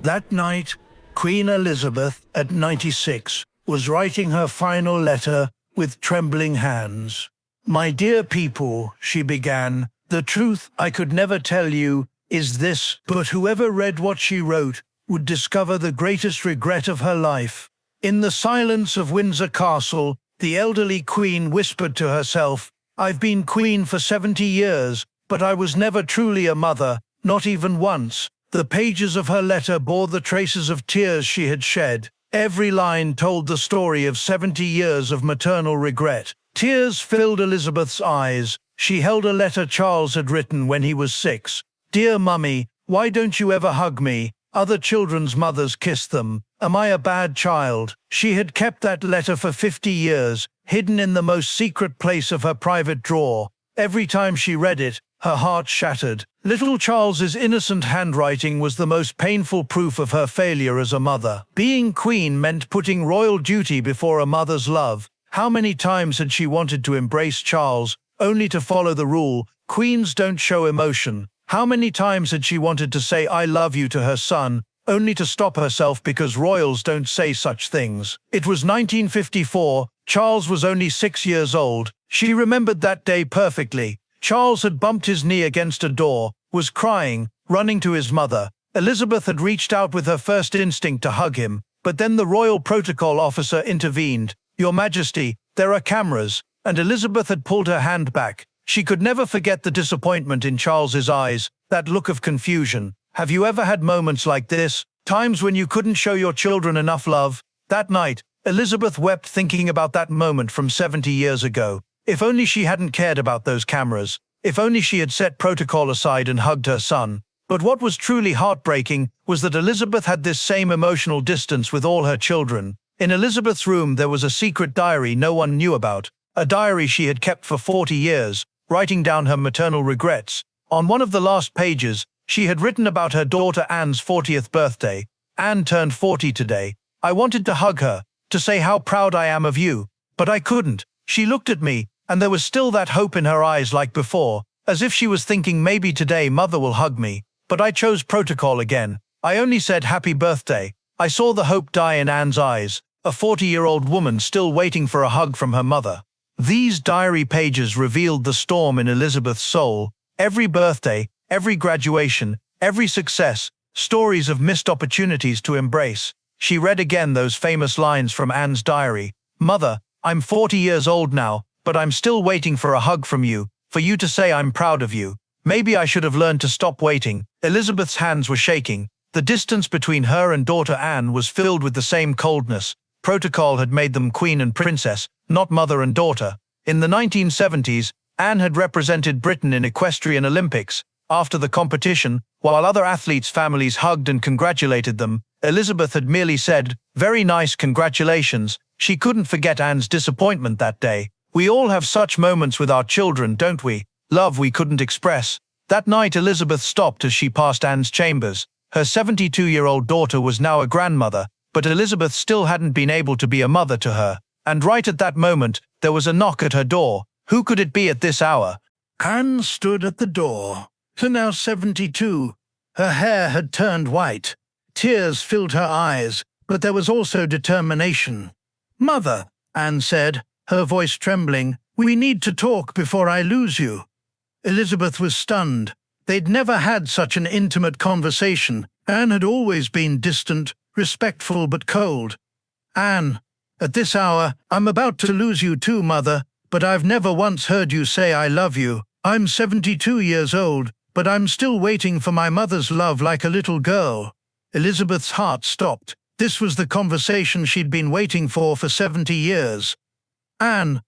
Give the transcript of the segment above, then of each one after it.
That night, Queen Elizabeth, at 96, was writing her final letter with trembling hands. "My dear people," she began, "the truth I could never tell you is this, but whoever read what she wrote would discover the greatest regret of her life." In the silence of Windsor Castle, the elderly queen whispered to herself, "I've been queen for 70 years, but I was never truly a mother, not even once." The pages of her letter bore the traces of tears she had shed. Every line told the story of 70 years of maternal regret. Tears filled Elizabeth's eyes. She held a letter Charles had written when he was 6. "Dear Mummy, why don't you ever hug me? Other children's mothers kiss them. Am I a bad child?" She had kept that letter for 50 years, hidden in the most secret place of her private drawer. Every time she read it, her heart shattered. Little Charles's innocent handwriting was the most painful proof of her failure as a mother. Being queen meant putting royal duty before a mother's love. How many times had she wanted to embrace Charles, only to follow the rule, "Queens don't show emotion"? How many times had she wanted to say "I love you" to her son, only to stop herself because royals don't say such things? It was 1954, Charles was only 6 years old. She remembered that day perfectly. Charles had bumped his knee against a door, was crying, running to his mother. Elizabeth had reached out with her first instinct to hug him, but then the royal protocol officer intervened. "Your Majesty, there are cameras," and Elizabeth had pulled her hand back. She could never forget the disappointment in Charles's eyes, that look of confusion. Have you ever had moments like this? Times when you couldn't show your children enough love? That night, Elizabeth wept thinking about that moment from 70 years ago. If only she hadn't cared about those cameras. If only she had set protocol aside and hugged her son. But what was truly heartbreaking was that Elizabeth had this same emotional distance with all her children. In Elizabeth's room there was a secret diary no one knew about, a diary she had kept for 40 years, writing down her maternal regrets. On one of the last pages, she had written about her daughter Anne's 40th birthday. "Anne turned 40 today. I wanted to hug her, to say how proud I am of you, but I couldn't. She looked at me, and there was still that hope in her eyes like before, as if she was thinking maybe today mother will hug me. But I chose protocol again. I only said happy birthday." I saw the hope die in Anne's eyes, a 40-year-old woman still waiting for a hug from her mother. These diary pages revealed the storm in Elizabeth's soul. Every birthday, every graduation, every success, stories of missed opportunities to embrace. She read again those famous lines from Anne's diary. "Mother, I'm 40 years old now, but I'm still waiting for a hug from you, for you to say I'm proud of you. Maybe I should have learned to stop waiting." Elizabeth's hands were shaking. The distance between her and daughter Anne was filled with the same coldness. Protocol had made them queen and princess, not mother and daughter. In the 1970s, Anne had represented Britain in equestrian Olympics. After the competition, while other athletes' families hugged and congratulated them, Elizabeth had merely said, "Very nice, congratulations." She couldn't forget Anne's disappointment that day. We all have such moments with our children, don't we? Love we couldn't express. That night Elizabeth stopped as she passed Anne's chambers. Her 72-year-old daughter was now a grandmother, but Elizabeth still hadn't been able to be a mother to her. And right at that moment, there was a knock at her door. Who could it be at this hour? Anne stood at the door. Her now 72. Her hair had turned white. Tears filled her eyes, but there was also determination. "Mother," Anne said, her voice trembling, "we need to talk before I lose you." Elizabeth was stunned. They'd never had such an intimate conversation. Anne had always been distant, respectful but cold. "Anne, at this hour, I'm about to lose you too, Mother, but I've never once heard you say I love you. I'm 72 years old, but I'm still waiting for my mother's love like a little girl." Elizabeth's heart stopped. This was the conversation she'd been waiting for 70 years. "Anne,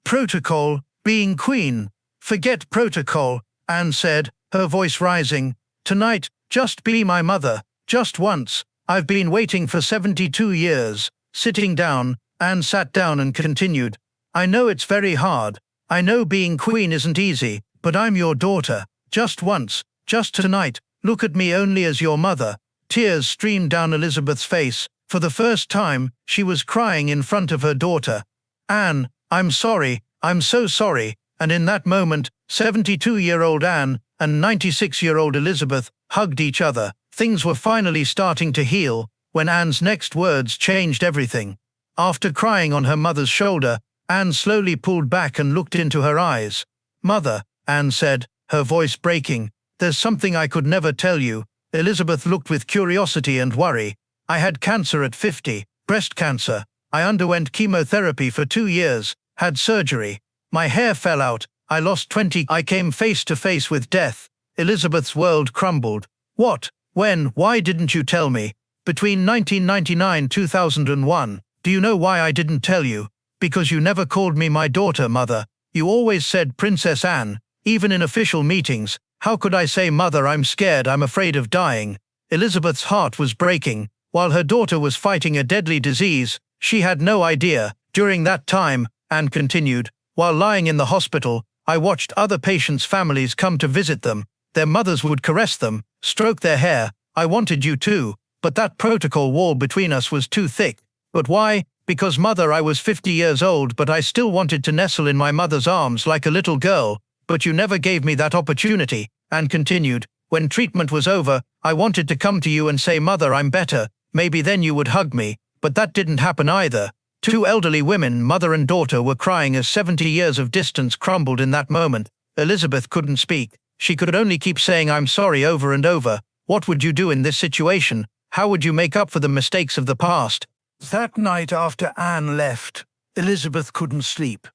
protocol, being queen. Forget protocol," Anne said, her voice rising. "Tonight, just be my mother, just once. I've been waiting for 72 years. Sitting down, Anne sat down and continued. "I know it's very hard. I know being queen isn't easy, but I'm your daughter. Just once, just tonight, look at me only as your mother." Tears streamed down Elizabeth's face. For the first time, she was crying in front of her daughter. "Anne, I'm sorry, I'm so sorry." And in that moment, 72-year-old Anne and 96-year-old Elizabeth hugged each other. things were finally starting to heal when Anne's next words changed everything. After crying on her mother's shoulder, Anne slowly pulled back and looked into her eyes. "Mother," Anne said, her voice breaking, "there's something I could never tell you." Elizabeth looked with curiosity and worry. "I had cancer at 50, breast cancer. I underwent chemotherapy for 2 years, had surgery. My hair fell out, I lost 20. I came face to face with death." Elizabeth's world crumbled. "What? When? Why didn't you tell me? Between 1999 and 2001. Do you know why I didn't tell you? Because you never called me my daughter, Mother. You always said Princess Anne, even in official meetings. How could I say, Mother, I'm scared, I'm afraid of dying?" Elizabeth's heart was breaking. While her daughter was fighting a deadly disease, she had no idea. During that time, Anne continued, while lying in the hospital, I watched other patients' families come to visit them. Their mothers would caress them, stroke their hair. I wanted you too, but that protocol wall between us was too thick. But why? Because, Mother, I was 50 years old, but I still wanted to nestle in my mother's arms like a little girl. But you never gave me that opportunity. Anne continued, when treatment was over, I wanted to come to you and say, Mother, I'm better. Maybe then you would hug me. But that didn't happen either. 2 elderly women, mother and daughter, were crying as 70 years of distance crumbled in that moment. Elizabeth couldn't speak. She could only keep saying, I'm sorry, over and over. What would you do in this situation? How would you make up for the mistakes of the past? That night after Anne left, Elizabeth couldn't sleep.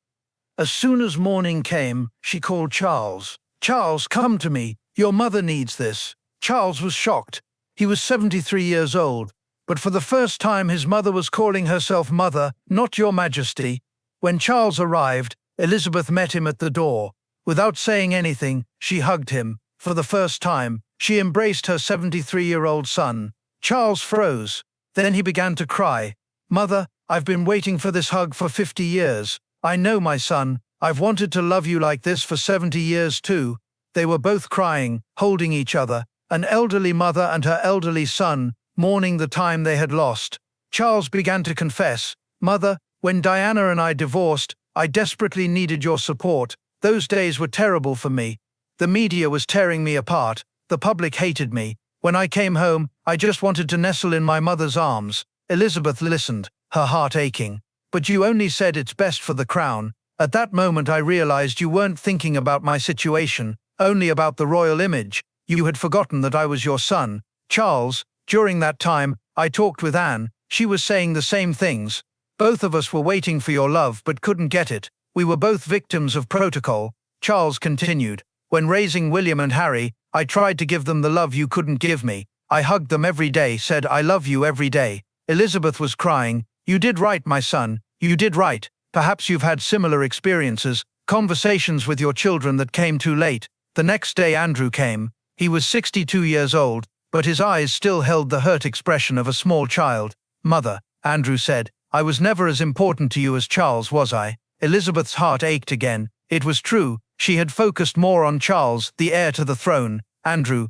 As soon as morning came, she called Charles. "Charles, come to me. Your mother needs this." Charles was shocked. He was 73 years old, but for the first time his mother was calling herself Mother, not Your Majesty. When Charles arrived, Elizabeth met him at the door. Without saying anything, she hugged him. For the first time, she embraced her 73-year-old son. Charles froze. Then he began to cry. "Mother, I've been waiting for this hug for 50 years. I know, my son. I've wanted to love you like this for 70 years too." They were both crying, holding each other, an elderly mother and her elderly son, mourning the time they had lost. Charles began to confess, "Mother, when Diana and I divorced, I desperately needed your support. Those days were terrible for me. The media was tearing me apart. The public hated me. When I came home, I just wanted to nestle in my mother's arms." Elizabeth listened, her heart aching. "But you only said it's best for the crown. At that moment I realized you weren't thinking about my situation, only about the royal image. You had forgotten that I was your son." Charles, during that time, I talked with Anne. She was saying the same things. "Both of us were waiting for your love but couldn't get it. We were both victims of protocol." Charles continued, "When raising William and Harry, I tried to give them the love you couldn't give me. I hugged them every day, said I love you every day." Elizabeth was crying. "You did right, my son. You did right. Perhaps you've had similar experiences, conversations with your children that came too late." The next day Andrew came. He was 62 years old, but his eyes still held the hurt expression of a small child. "Mother," Andrew said, "I was never as important to you as Charles, was I?" Elizabeth's heart ached again. It was true. She had focused more on Charles, the heir to the throne. "Andrew,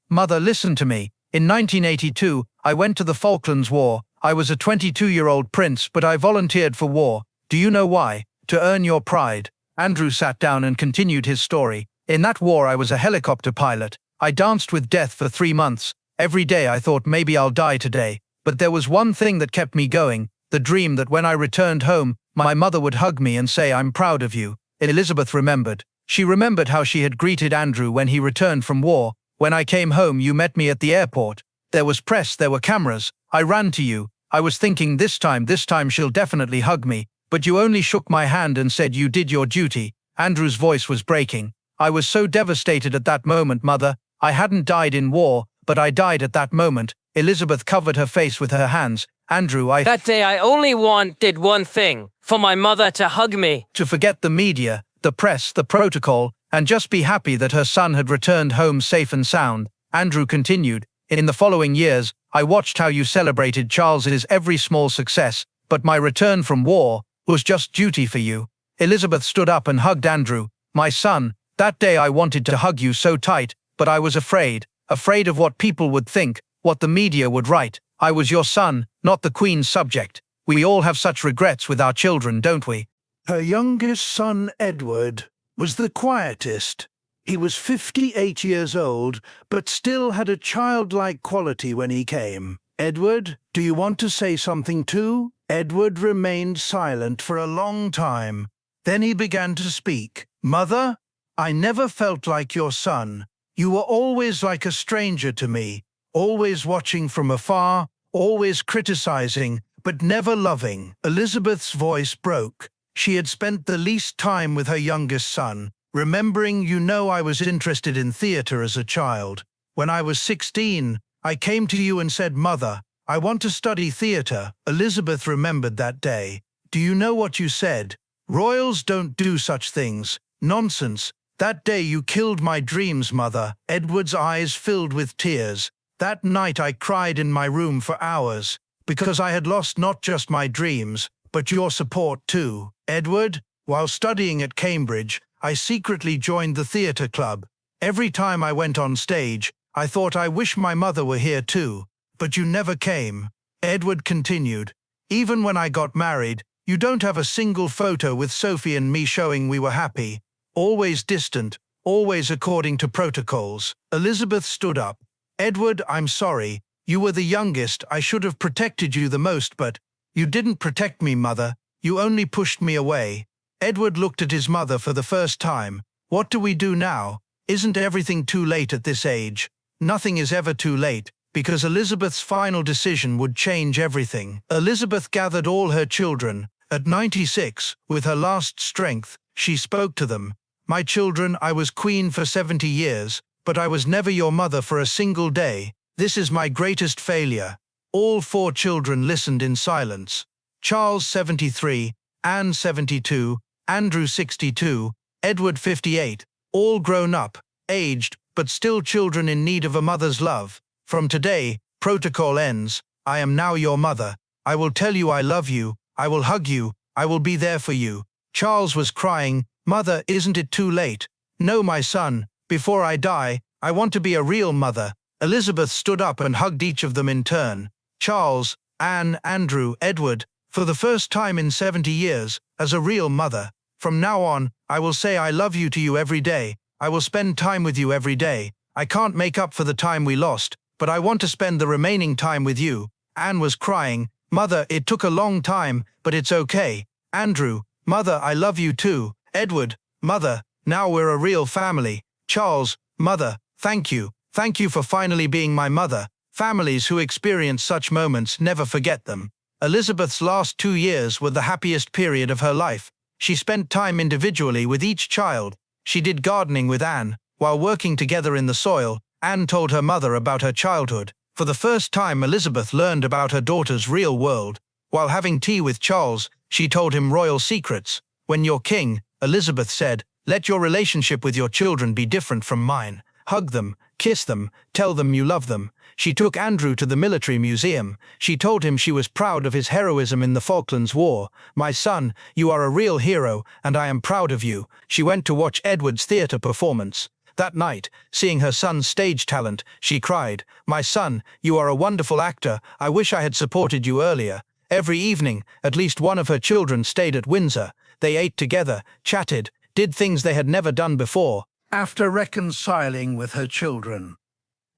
Mother, listen to me. In 1982, I went to the Falklands War. I was a 22-year-old prince, but I volunteered for war. Do you know why? To earn your pride." Andrew sat down and continued his story. "In that war I was a helicopter pilot. I danced with death for 3 months. Every day I thought maybe I'll die today. But there was one thing that kept me going, the dream that when I returned home, my mother would hug me and say, 'I'm proud of you.'" Elizabeth remembered. She remembered how she had greeted Andrew when he returned from war. "When I came home, you met me at the airport. There was press, there were cameras. I ran to you. I was thinking, this time she'll definitely hug me. But you only shook my hand and said you did your duty." Andrew's voice was breaking. "I was so devastated at that moment, Mother. I hadn't died in war, but I died at that moment." Elizabeth covered her face with her hands. "Andrew, That day I only wanted one thing, for my mother to hug me. To forget the media, the press, the protocol, and just be happy that her son had returned home safe and sound." Andrew continued, "In the following years, I watched how you celebrated Charles's every small success, but my return from war was just duty for you." Elizabeth stood up and hugged Andrew. "My son, that day I wanted to hug you so tight, but I was afraid of what people would think, what the media would write. I was your son, not the Queen's subject. We all have such regrets with our children, don't we?" Her youngest son, Edward, was the quietest. He was 58 years old, but still had a childlike quality when he came. "Edward, do you want to say something too?" Edward remained silent for a long time. Then he began to speak. "Mother, I never felt like your son. You were always like a stranger to me, always watching from afar, always criticizing, but never loving." Elizabeth's voice broke. She had spent the least time with her youngest son, remembering, I was interested in theater as a child. When I was 16, I came to you and said, "Mother, I want to study theater." Elizabeth remembered that day. "Do you know what you said? Royals don't do such things." "Nonsense. That day you killed my dreams, Mother." Edward's eyes filled with tears. "That night I cried in my room for hours, because I had lost not just my dreams, but your support too." "Edward, while studying at Cambridge, I secretly joined the theater club. Every time I went on stage, I thought I wish my mother were here too, but you never came." Edward continued, "Even when I got married, you don't have a single photo with Sophie and me showing we were happy. Always distant, always according to protocols." Elizabeth stood up. "Edward, I'm sorry. You were the youngest. I should have protected you the most, but you didn't protect me, Mother. You only pushed me away." Edward looked at his mother for the first time. "What do we do now? Isn't everything too late at this age?" Nothing is ever too late, because Elizabeth's final decision would change everything. Elizabeth gathered all her children. At 96, with her last strength, she spoke to them. "My children, I was queen for 70 years, but I was never your mother for a single day. This is my greatest failure." All 4 children listened in silence. Charles 73, Anne 72, Andrew 62, Edward 58, all grown up, aged, but still children in need of a mother's love. "From today, protocol ends. I am now your mother. I will tell you I love you. I will hug you. I will be there for you." Charles was crying. "Mother, isn't it too late?" "No, my son. Before I die, I want to be a real mother." Elizabeth stood up and hugged each of them in turn. Charles, Anne, Andrew, Edward, for the first time in 70 years, as a real mother. "From now on, I will say I love you to you every day. I will spend time with you every day. I can't make up for the time we lost, but I want to spend the remaining time with you." Anne was crying. "Mother, it took a long time, but it's okay." Andrew, "Mother, I love you too." Edward, "Mother, now we're a real family." Charles, "Mother, thank you. Thank you for finally being my mother." Families who experience such moments never forget them. Elizabeth's last 2 years were the happiest period of her life. She spent time individually with each child. She did gardening with Anne. While working together in the soil, Anne told her mother about her childhood. For the first time, Elizabeth learned about her daughter's real world. While having tea with Charles, she told him royal secrets. "When you're king," Elizabeth said, "let your relationship with your children be different from mine. Hug them, kiss them, tell them you love them." She took Andrew to the military museum. She told him she was proud of his heroism in the Falklands War. "My son, you are a real hero, and I am proud of you." She went to watch Edward's theater performance. That night, seeing her son's stage talent, she cried, "My son, you are a wonderful actor. I wish I had supported you earlier." Every evening, at least one of her children stayed at Windsor. They ate together, chatted, did things they had never done before. After reconciling with her children,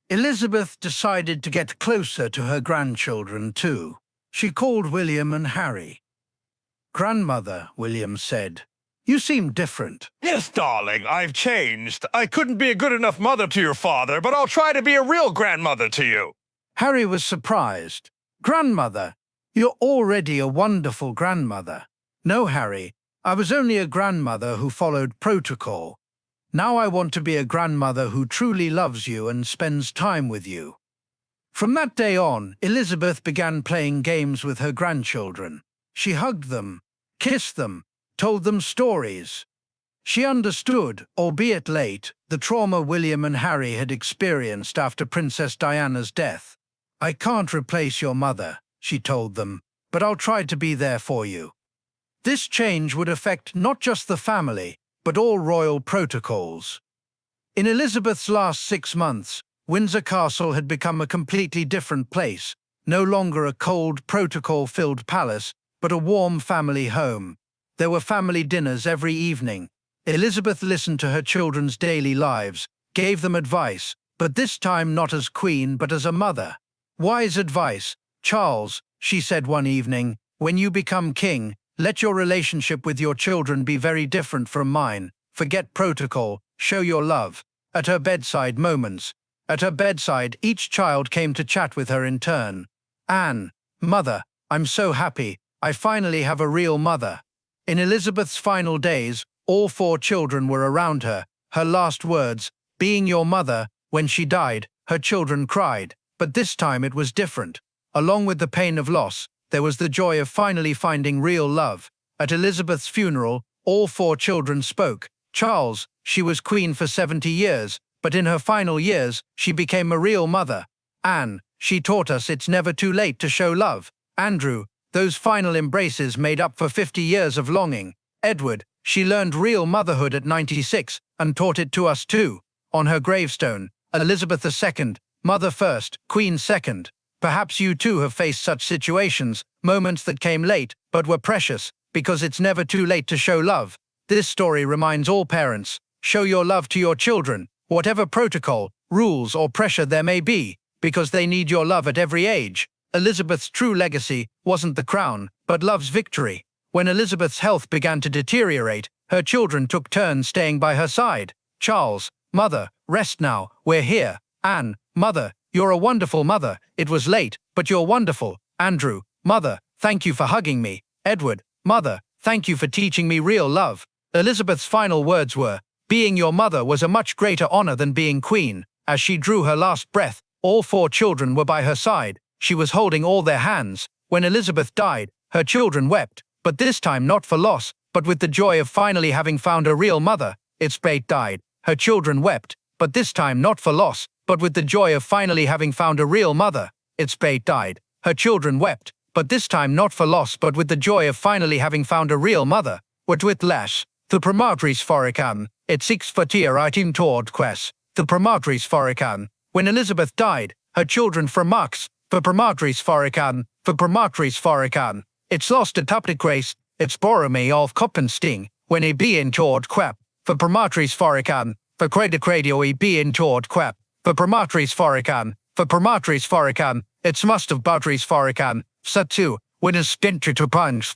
Elizabeth decided to get closer to her grandchildren too. She called William and Harry. "Grandmother," William said, "you seem different." "Yes, darling, I've changed. I couldn't be a good enough mother to your father, but I'll try to be a real grandmother to you." Harry was surprised. "Grandmother, you're already a wonderful grandmother." "No, Harry, I was only a grandmother who followed protocol. Now I want to be a grandmother who truly loves you and spends time with you." From that day on, Elizabeth began playing games with her grandchildren. She hugged them, kissed them, told them stories. She understood, albeit late, the trauma William and Harry had experienced after Princess Diana's death. "I can't replace your mother," she told them, "but I'll try to be there for you." This change would affect not just the family, but all royal protocols. In Elizabeth's last 6 months, Windsor Castle had become a completely different place, no longer a cold, protocol-filled palace, but a warm family home. There were family dinners every evening. Elizabeth listened to her children's daily lives, gave them advice, but this time not as queen but as a mother. Wise advice. Charles, she said one evening, when you become king, let your relationship with your children be very different from mine. Forget protocol, show your love. At her bedside moments. At her bedside, each child came to chat with her in turn. Anne, mother, I'm so happy, I finally have a real mother. In Elizabeth's final days, all 4 children were around her. Her last words, being your mother, when she died, her children cried. But this time it was different. Along with the pain of loss, there was the joy of finally finding real love. At Elizabeth's funeral, all 4 children spoke. Charles, she was queen for 70 years, but in her final years, she became a real mother. Anne, she taught us it's never too late to show love. Andrew, those final embraces made up for 50 years of longing. Edward, she learned real motherhood at 96 and taught it to us too. On her gravestone, Elizabeth II, mother first, queen second. Perhaps you too have faced such situations, moments that came late but were precious, because it's never too late to show love. This story reminds all parents, show your love to your children, whatever protocol, rules or pressure there may be, because they need your love at every age. Elizabeth's true legacy wasn't the crown, but love's victory. When Elizabeth's health began to deteriorate, her children took turns staying by her side. Charles, mother, rest now, we're here. Anne, mother, you're a wonderful mother, it was late, but you're wonderful. Andrew, mother, thank you for hugging me. Edward, mother, thank you for teaching me real love. Elizabeth's final words were, being your mother was a much greater honor than being queen. As she drew her last breath, all 4 children were by her side. She was holding all their hands. When Elizabeth died, her children wept, but this time not for loss, but with the joy of finally having found a real mother. Elizabeth died. Her children wept, but this time not for loss, but with the joy of finally having found a real mother. Elizabeth died. Her children wept, but this time not for loss, but with the joy of finally having found a real mother. With less, the promartris forican, it 6 fatir item toward quest, the promartris forican. When Elizabeth died, her children for promartris forican, it's lost a taptic grace, it's borome of Koppensting, when a being toward quap, for promartris forican, for credio e being toward quap, for promartris forican, it's must of batteries forican, satu, when a stintry to punch.